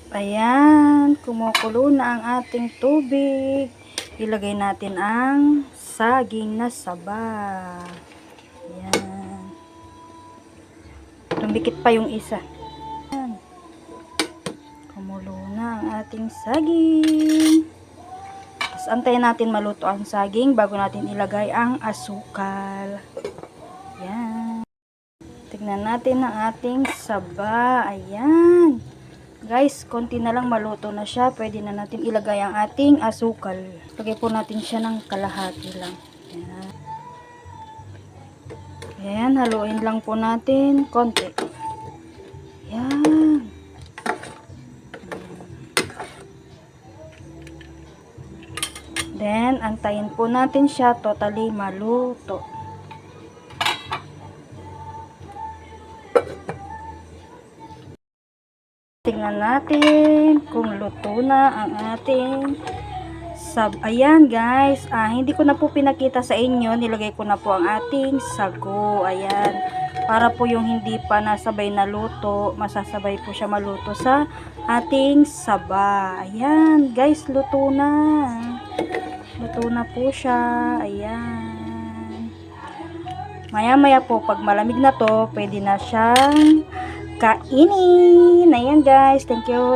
Ayan, kumukulo na ang ating tubig. Ilagay natin ang saging na saba. Ayan. Tumikit pa yung isa. Ayan. Kumulo na ang ating saging. Tapos antayin natin maluto ang saging bago natin ilagay ang asukal. Ayan. Tignan natin ang ating saba. Ayan. Guys, konti na lang maluto na siya. Pwede na natin ilagay ang ating asukal. Lagay po natin siya ng kalahati lang. Ayan. Ayan, haluin lang po natin konti. Ayan. Then, antayin po natin siya totally maluto. Tingnan natin kung luto na ang ating ayan guys, hindi ko na po pinakita sa inyo, nilagay ko na po ang ating sago. Ayan, para po yung hindi pa nasabay na luto, masasabay po siya maluto sa ating saba. Ayan guys, luto na po siya. Ayan, maya maya po pag malamig na to, pwede na siyang kainin. Ayan guys, thank you.